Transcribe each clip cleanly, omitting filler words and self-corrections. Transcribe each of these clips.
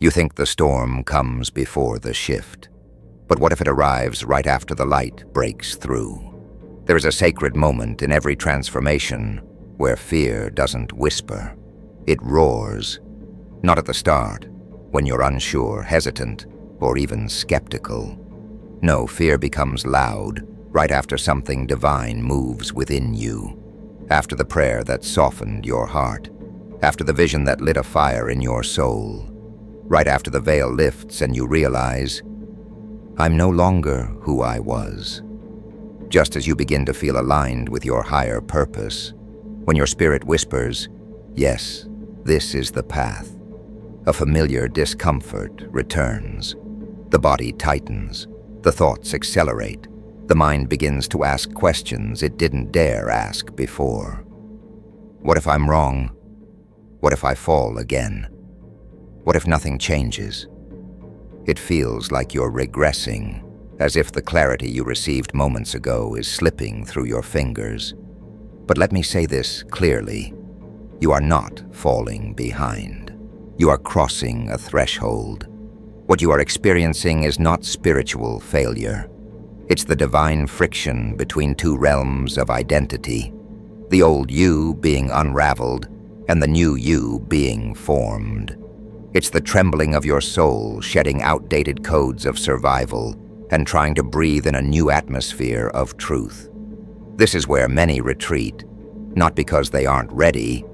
You think the storm comes before the shift. But what if it arrives right after the light breaks through? There is a sacred moment in every transformation where fear doesn't whisper. It roars. Not at the start, when you're unsure, hesitant, or even skeptical. No, fear becomes loud right after something divine moves within you. After the prayer that softened your heart. After the vision that lit a fire in your soul. Right after the veil lifts and you realize, I'm no longer who I was. Just as you begin to feel aligned with your higher purpose, when your spirit whispers, yes, this is the path, a familiar discomfort returns. The body tightens, the thoughts accelerate, the mind begins to ask questions it didn't dare ask before. What if I'm wrong? What if I fall again? What if nothing changes? It feels like you're regressing, as if the clarity you received moments ago is slipping through your fingers. But let me say this clearly. You are not falling behind. You are crossing a threshold. What you are experiencing is not spiritual failure. It's the divine friction between two realms of identity, the old you being unraveled and the new you being formed. It's the trembling of your soul shedding outdated codes of survival and trying to breathe in a new atmosphere of truth. This is where many retreat, not because they aren't ready,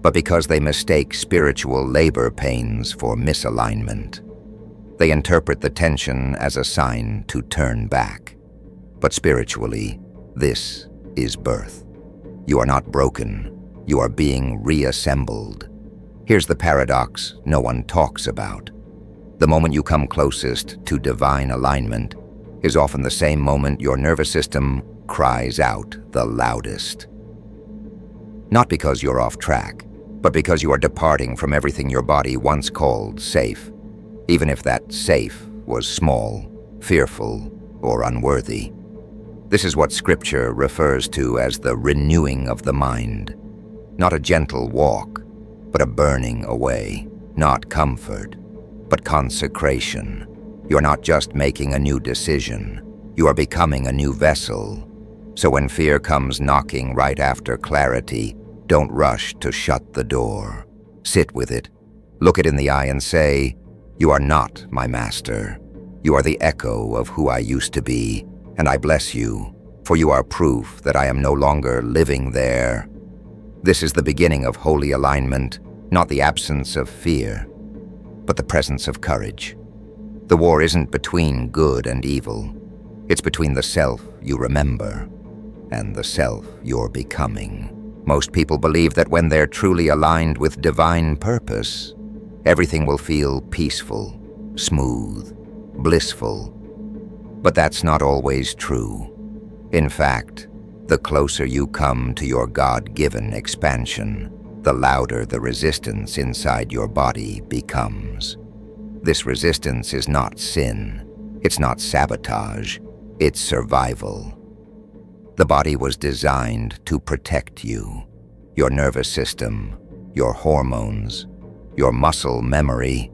but because they mistake spiritual labor pains for misalignment. They interpret the tension as a sign to turn back. But spiritually, this is birth. You are not broken. You are being reassembled. Here's the paradox no one talks about. The moment you come closest to divine alignment is often the same moment your nervous system cries out the loudest. Not because you're off track, but because you are departing from everything your body once called safe, even if that safe was small, fearful, or unworthy. This is what Scripture refers to as the renewing of the mind. Not a gentle walk, but a burning away. Not comfort, but consecration. You are not just making a new decision. You are becoming a new vessel. So when fear comes knocking right after clarity, don't rush to shut the door. Sit with it. Look it in the eye and say, you are not my master. You are the echo of who I used to be, and I bless you, for you are proof that I am no longer living there. This is the beginning of holy alignment, not the absence of fear, but the presence of courage. The war isn't between good and evil. It's between the self you remember and the self you're becoming. Most people believe that when they're truly aligned with divine purpose, everything will feel peaceful, smooth, blissful. But that's not always true. In fact, the closer you come to your God-given expansion, the louder the resistance inside your body becomes. This resistance is not sin. It's not sabotage. It's survival. The body was designed to protect you. Your nervous system, your hormones, your muscle memory.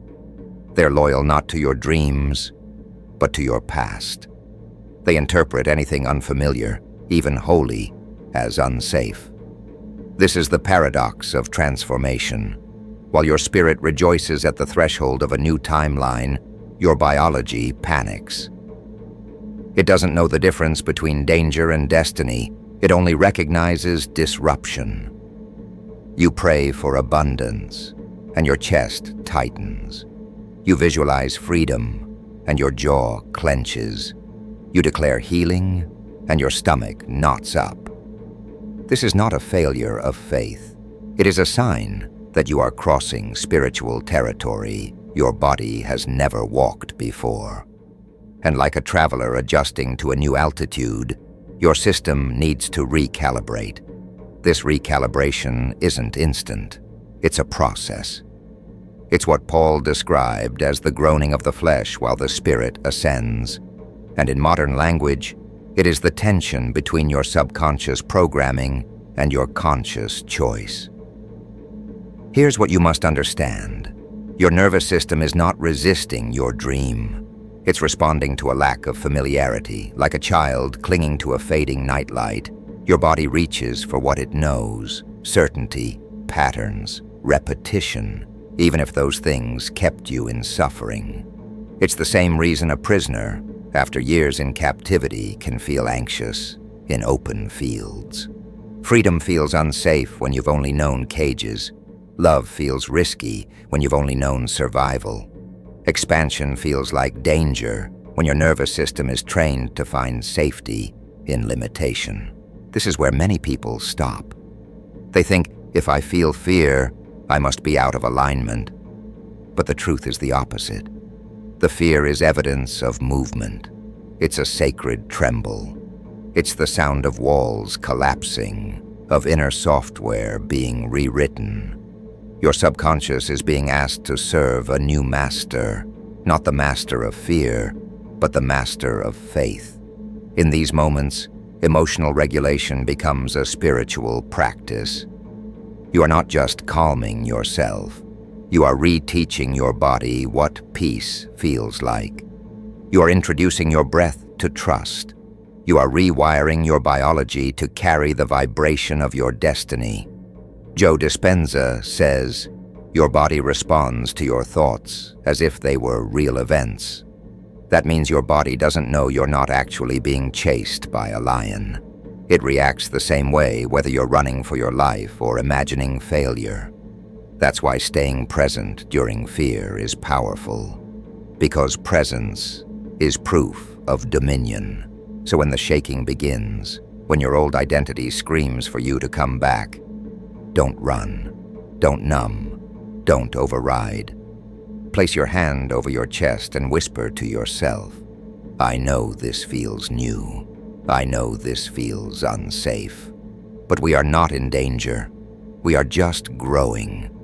They're loyal not to your dreams, but to your past. They interpret anything unfamiliar, even holy, as unsafe. This is the paradox of transformation. While your spirit rejoices at the threshold of a new timeline, your biology panics. It doesn't know the difference between danger and destiny. It only recognizes disruption. You pray for abundance, and your chest tightens. You visualize freedom, and your jaw clenches. You declare healing, and your stomach knots up. This is not a failure of faith. It is a sign that you are crossing spiritual territory your body has never walked before. And like a traveler adjusting to a new altitude, your system needs to recalibrate. This recalibration isn't instant. It's a process. It's what Paul described as the groaning of the flesh while the spirit ascends. And in modern language, it is the tension between your subconscious programming and your conscious choice. Here's what you must understand. Your nervous system is not resisting your dream. It's responding to a lack of familiarity. Like a child clinging to a fading nightlight, your body reaches for what it knows: certainty, patterns, repetition, even if those things kept you in suffering. It's the same reason a prisoner, after years in captivity, can feel anxious in open fields. Freedom feels unsafe when you've only known cages. Love feels risky when you've only known survival. Expansion feels like danger when your nervous system is trained to find safety in limitation. This is where many people stop. They think, if I feel fear, I must be out of alignment. But the truth is the opposite. The fear is evidence of movement. It's a sacred tremble. It's the sound of walls collapsing, of inner software being rewritten. Your subconscious is being asked to serve a new master, not the master of fear, but the master of faith. In these moments, emotional regulation becomes a spiritual practice. You are not just calming yourself. You are reteaching your body what peace feels like. You are introducing your breath to trust. You are rewiring your biology to carry the vibration of your destiny. Joe Dispenza says, your body responds to your thoughts as if they were real events. That means your body doesn't know you're not actually being chased by a lion. It reacts the same way whether you're running for your life or imagining failure. That's why staying present during fear is powerful, because presence is proof of dominion. So when the shaking begins, when your old identity screams for you to come back, don't run, don't numb, don't override. Place your hand over your chest and whisper to yourself, I know this feels new. I know this feels unsafe. But we are not in danger. We are just growing.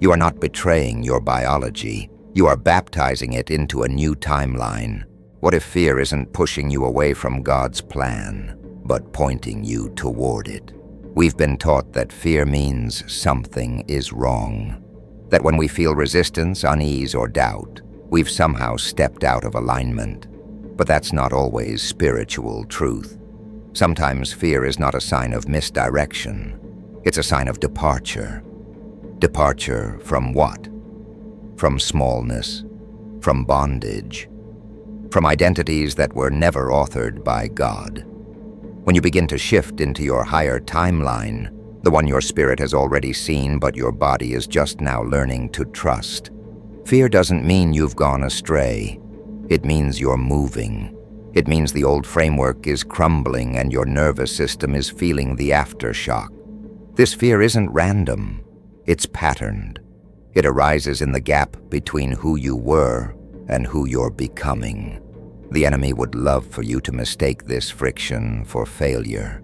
You are not betraying your biology. You are baptizing it into a new timeline. What if fear isn't pushing you away from God's plan, but pointing you toward it? We've been taught that fear means something is wrong. That when we feel resistance, unease, or doubt, we've somehow stepped out of alignment. But that's not always spiritual truth. Sometimes fear is not a sign of misdirection. It's a sign of departure. Departure from what? From smallness, from bondage, from identities that were never authored by God. When you begin to shift into your higher timeline, the one your spirit has already seen but your body is just now learning to trust, fear doesn't mean you've gone astray. It means you're moving. It means the old framework is crumbling and your nervous system is feeling the aftershock. This fear isn't random. It's patterned. It arises in the gap between who you were and who you're becoming. The enemy would love for you to mistake this friction for failure.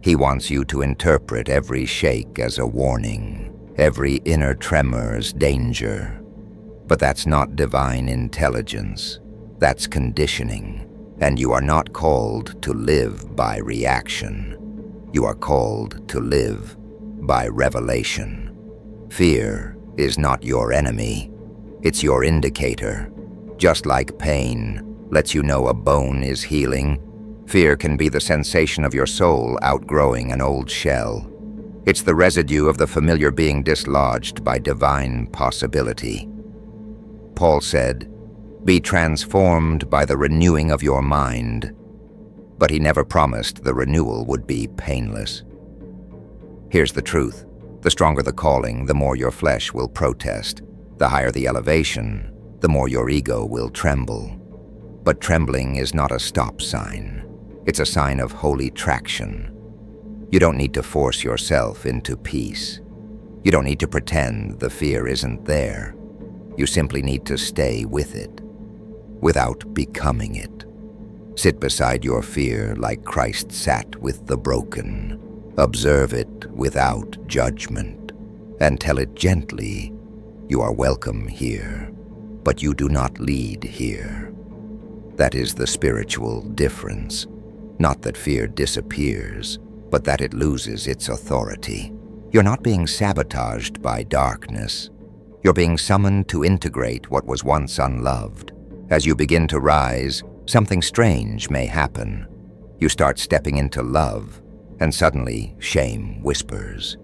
He wants you to interpret every shake as a warning, every inner tremor as danger. But that's not divine intelligence. That's conditioning. And you are not called to live by reaction. You are called to live by revelation. Fear is not your enemy. It's your indicator. Just like pain lets you know a bone is healing, fear can be the sensation of your soul outgrowing an old shell. It's the residue of the familiar being dislodged by divine possibility. Paul said, "Be transformed by the renewing of your mind." But he never promised the renewal would be painless. Here's the truth. The stronger the calling, the more your flesh will protest. The higher the elevation, the more your ego will tremble. But trembling is not a stop sign. It's a sign of holy traction. You don't need to force yourself into peace. You don't need to pretend the fear isn't there. You simply need to stay with it, without becoming it. Sit beside your fear like Christ sat with the broken. Observe it without judgment, and tell it gently, "You are welcome here, but you do not lead here." That is the spiritual difference. Not that fear disappears, but that it loses its authority. You're not being sabotaged by darkness. You're being summoned to integrate what was once unloved. As you begin to rise, something strange may happen. You start stepping into love, and suddenly shame whispers.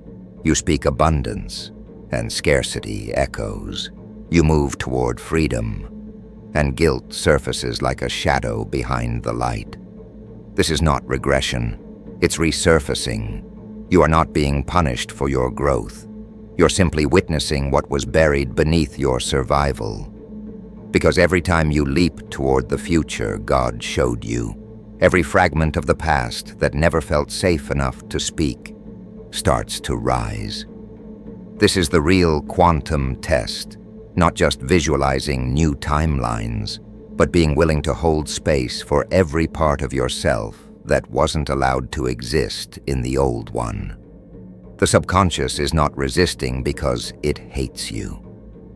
You speak abundance, and scarcity echoes. You move toward freedom, and guilt surfaces like a shadow behind the light. This is not regression, it's resurfacing. You are not being punished for your growth. You're simply witnessing what was buried beneath your survival. Because every time you leap toward the future God showed you, every fragment of the past that never felt safe enough to speak starts to rise. This is the real quantum test, not just visualizing new timelines, but being willing to hold space for every part of yourself that wasn't allowed to exist in the old one. The subconscious is not resisting because it hates you.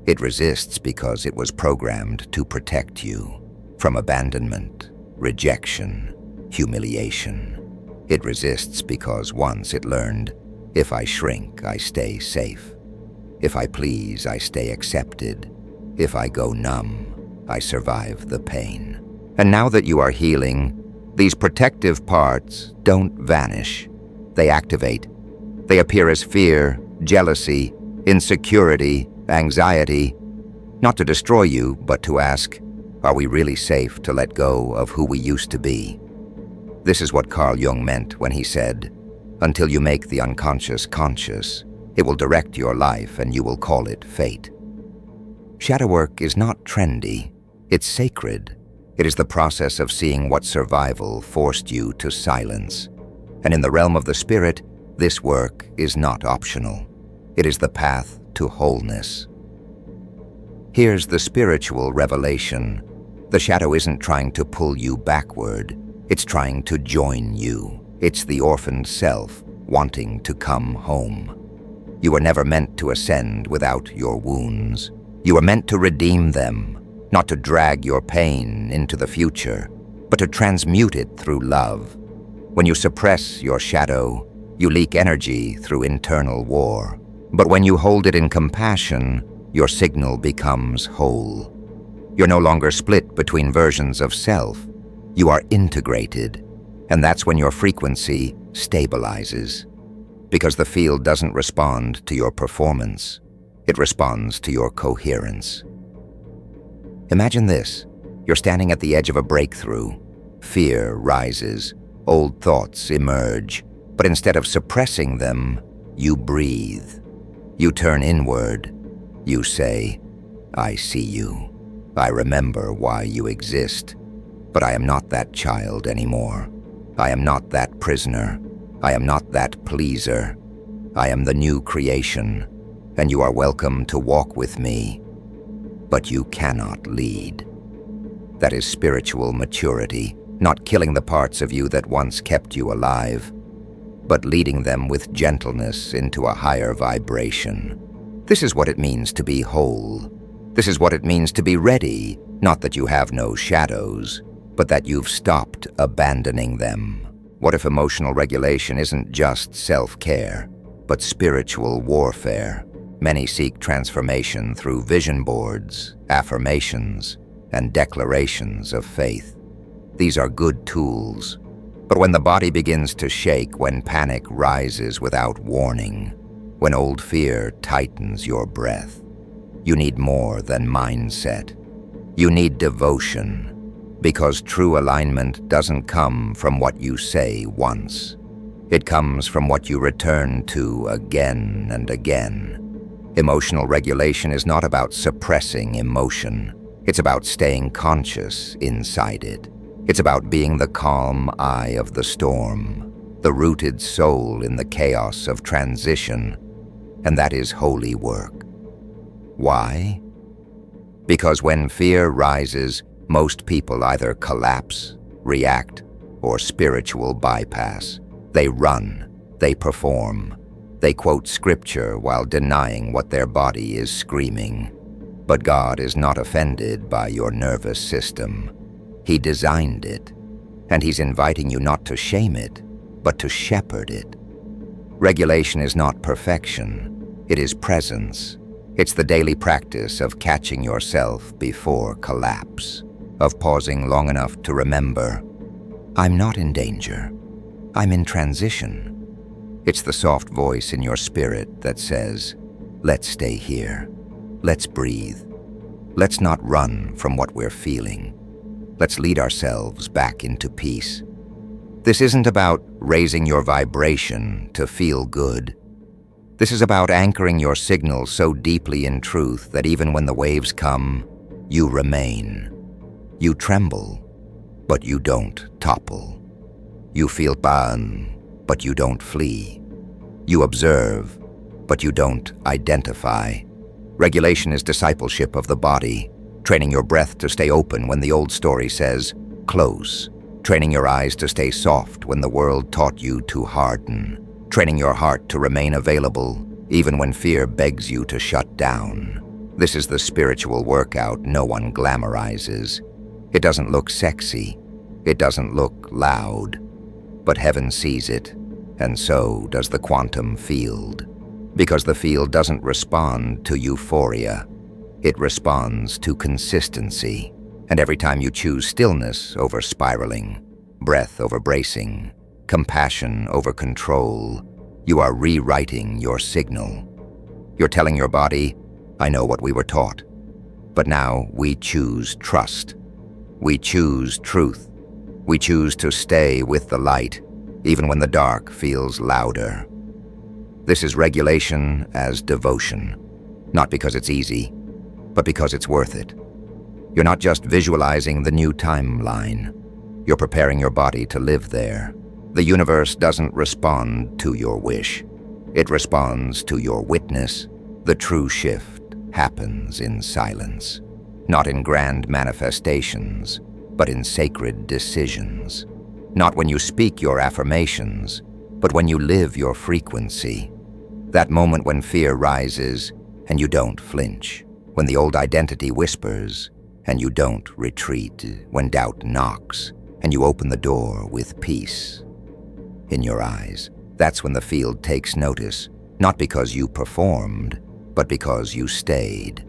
It resists because it was programmed to protect you from abandonment, rejection, humiliation. It resists because once it learned, if I shrink, I stay safe. If I please, I stay accepted. If I go numb, I survive the pain. And now that you are healing, these protective parts don't vanish. They activate. They appear as fear, jealousy, insecurity, anxiety, not to destroy you, but to ask, are we really safe to let go of who we used to be? This is what Carl Jung meant when he said, until you make the unconscious conscious, it will direct your life and you will call it fate. Shadow work is not trendy, it's sacred. It is the process of seeing what survival forced you to silence. And in the realm of the spirit, this work is not optional. It is the path to wholeness. Here's the spiritual revelation. The shadow isn't trying to pull you backward. It's trying to join you. It's the orphaned self wanting to come home. You were never meant to ascend without your wounds. You were meant to redeem them, not to drag your pain into the future, but to transmute it through love. When you suppress your shadow, you leak energy through internal war. But when you hold it in compassion, your signal becomes whole. You're no longer split between versions of self. You are integrated, and that's when your frequency stabilizes. Because the field doesn't respond to your performance, it responds to your coherence. Imagine this. You're standing at the edge of a breakthrough. Fear rises. Old thoughts emerge. But instead of suppressing them, you breathe. You turn inward. You say, I see you. I remember why you exist. But I am not that child anymore. I am not that prisoner. I am not that pleaser. I am the new creation, and you are welcome to walk with me. But you cannot lead. That is spiritual maturity, not killing the parts of you that once kept you alive, but leading them with gentleness into a higher vibration. This is what it means to be whole. This is what it means to be ready, not that you have no shadows, but that you've stopped abandoning them. What if emotional regulation isn't just self-care, but spiritual warfare? Many seek transformation through vision boards, affirmations, and declarations of faith. These are good tools, but when the body begins to shake, when panic rises without warning, when old fear tightens your breath, you need more than mindset. You need devotion, because true alignment doesn't come from what you say once. It comes from what you return to again and again. Emotional regulation is not about suppressing emotion. It's about staying conscious inside it. It's about being the calm eye of the storm, the rooted soul in the chaos of transition, and that is holy work. Why? Because when fear rises, most people either collapse, react, or spiritual bypass. They run, they perform, they quote scripture while denying what their body is screaming. But God is not offended by your nervous system. He designed it, and He's inviting you not to shame it, but to shepherd it. Regulation is not perfection, it is presence. It's the daily practice of catching yourself before collapse, of pausing long enough to remember, I'm not in danger, I'm in transition. It's the soft voice in your spirit that says, let's stay here, let's breathe, let's not run from what we're feeling, let's lead ourselves back into peace. This isn't about raising your vibration to feel good. This is about anchoring your signal so deeply in truth that even when the waves come, you remain. You tremble, but you don't topple. You feel pain, but you don't flee. You observe, but you don't identify. Regulation is discipleship of the body, training your breath to stay open when the old story says, close. Training your eyes to stay soft when the world taught you to harden. Training your heart to remain available even when fear begs you to shut down. This is the spiritual workout no one glamorizes. It doesn't look sexy. It doesn't look loud. But heaven sees it, and so does the quantum field. Because the field doesn't respond to euphoria. It responds to consistency. And every time you choose stillness over spiraling, breath over bracing, compassion over control, you are rewriting your signal. You're telling your body, I know what we were taught, but now we choose trust. We choose truth. We choose to stay with the light, even when the dark feels louder. This is regulation as devotion, not because it's easy, but because it's worth it. You're not just visualizing the new timeline. You're preparing your body to live there. The universe doesn't respond to your wish. It responds to your witness. The true shift happens in silence, not in grand manifestations, but in sacred decisions. Not when you speak your affirmations, but when you live your frequency. That moment when fear rises and you don't flinch, when the old identity whispers and you don't retreat, when doubt knocks and you open the door with peace in your eyes. That's when the field takes notice, not because you performed, but because you stayed.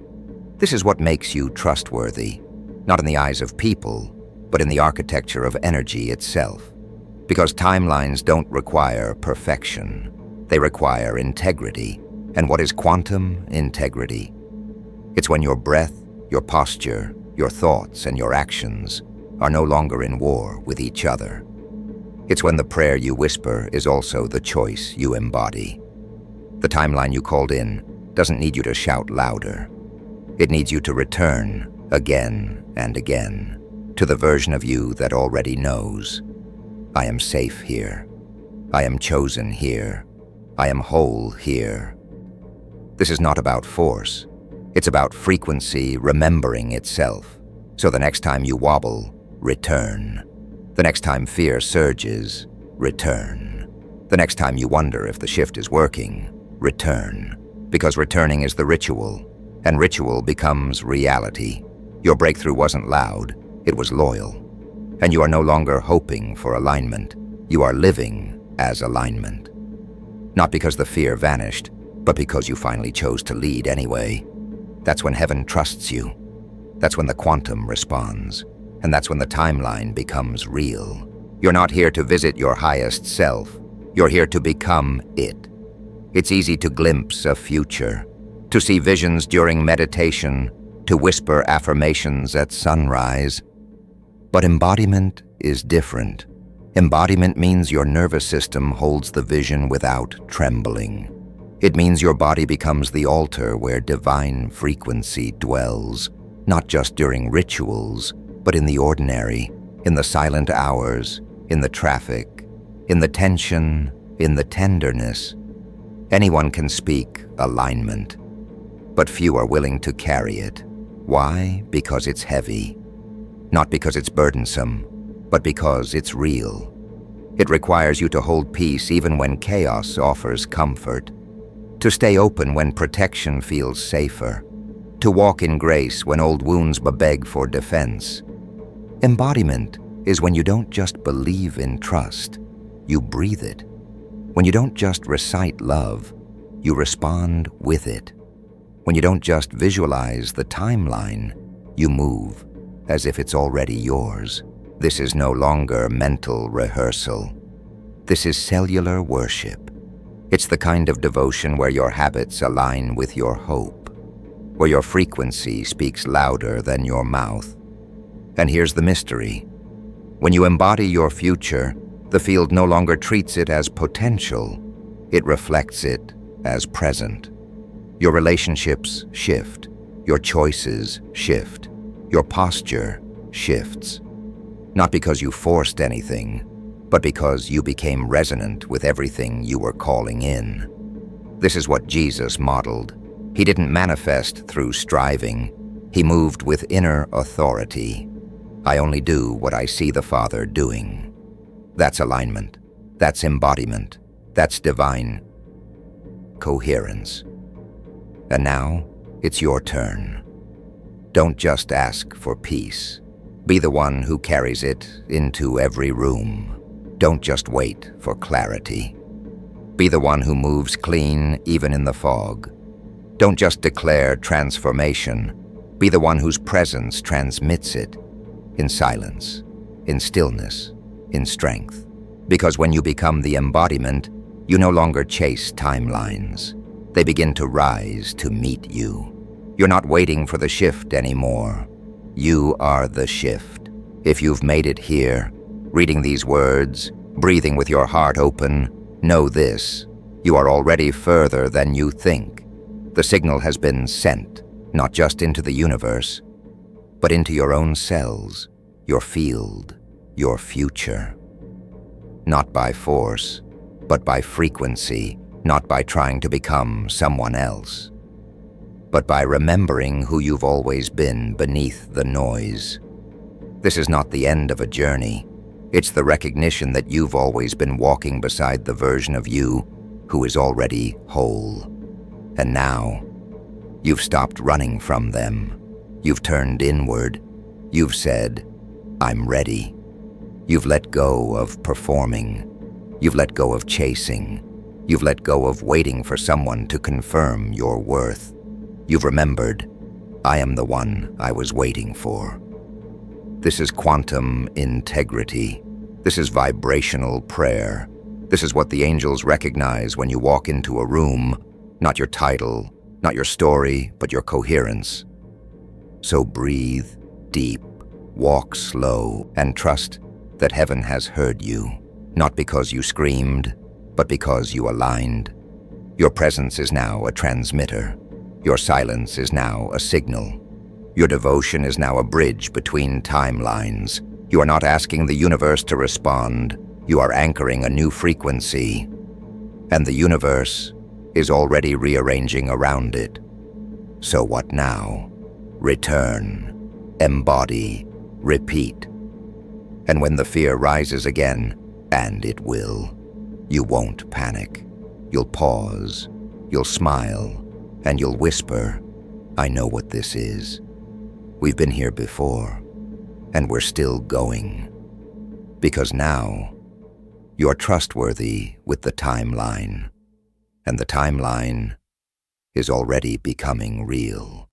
This is what makes you trustworthy, not in the eyes of people, but in the architecture of energy itself. Because timelines don't require perfection. They require integrity. And what is quantum integrity? It's when your breath, your posture, your thoughts, and your actions are no longer in war with each other. It's when the prayer you whisper is also the choice you embody. The timeline you called in doesn't need you to shout louder. It needs you to return again and again to the version of you that already knows. I am safe here. I am chosen here. I am whole here. This is not about force. It's about frequency remembering itself. So the next time you wobble, return. The next time fear surges, return. The next time you wonder if the shift is working, return. Because returning is the ritual, and ritual becomes reality. Your breakthrough wasn't loud, it was loyal. And you are no longer hoping for alignment. You are living as alignment. Not because the fear vanished, but because you finally chose to lead anyway. That's when heaven trusts you. That's when the quantum responds. And that's when the timeline becomes real. You're not here to visit your highest self. You're here to become it. It's easy to glimpse a future, to see visions during meditation, to whisper affirmations at sunrise. But embodiment is different. Embodiment means your nervous system holds the vision without trembling. It means your body becomes the altar where divine frequency dwells, not just during rituals, but in the ordinary, in the silent hours, in the traffic, in the tension, in the tenderness. Anyone can speak alignment, but few are willing to carry it. Why? Because it's heavy. Not because it's burdensome, but because it's real. It requires you to hold peace even when chaos offers comfort, to stay open when protection feels safer, to walk in grace when old wounds beg for defense. Embodiment is when you don't just believe in trust, you breathe it. When you don't just recite love, you respond with it. When you don't just visualize the timeline, you move as if it's already yours. This is no longer mental rehearsal. This is cellular worship. It's the kind of devotion where your habits align with your hope, where your frequency speaks louder than your mouth. And here's the mystery. When you embody your future, the field no longer treats it as potential. It reflects it as present. Your relationships shift. Your choices shift. Your posture shifts. Not because you forced anything, but because you became resonant with everything you were calling in. This is what Jesus modeled. He didn't manifest through striving. He moved with inner authority. I only do what I see the Father doing. That's alignment. That's embodiment. That's divine coherence. And now, it's your turn. Don't just ask for peace. Be the one who carries it into every room. Don't just wait for clarity. Be the one who moves clean even in the fog. Don't just declare transformation. Be the one whose presence transmits it in silence, in stillness, in strength. Because when you become the embodiment, you no longer chase timelines. They begin to rise to meet you. You're not waiting for the shift anymore. You are the shift. If you've made it here, reading these words, breathing with your heart open, know this: you are already further than you think. The signal has been sent, not just into the universe, but into your own cells, your field, your future. Not by force, but by frequency, not by trying to become someone else, but by remembering who you've always been beneath the noise. This is not the end of a journey. It's the recognition that you've always been walking beside the version of you who is already whole. And now, you've stopped running from them. You've turned inward. You've said, I'm ready. You've let go of performing. You've let go of chasing. You've let go of waiting for someone to confirm your worth. You've remembered, I am the one I was waiting for. This is quantum integrity. This is vibrational prayer. This is what the angels recognize when you walk into a room, not your title, not your story, but your coherence. So breathe deep, walk slow, and trust that heaven has heard you, not because you screamed, but because you aligned. Your presence is now a transmitter. Your silence is now a signal. Your devotion is now a bridge between timelines. You are not asking the universe to respond. You are anchoring a new frequency. And the universe is already rearranging around it. So what now? Return, embody, repeat. And when the fear rises again, and it will, you won't panic. You'll pause, you'll smile, and you'll whisper, I know what this is. We've been here before, and we're still going. Because now, you're trustworthy with the timeline, and the timeline is already becoming real.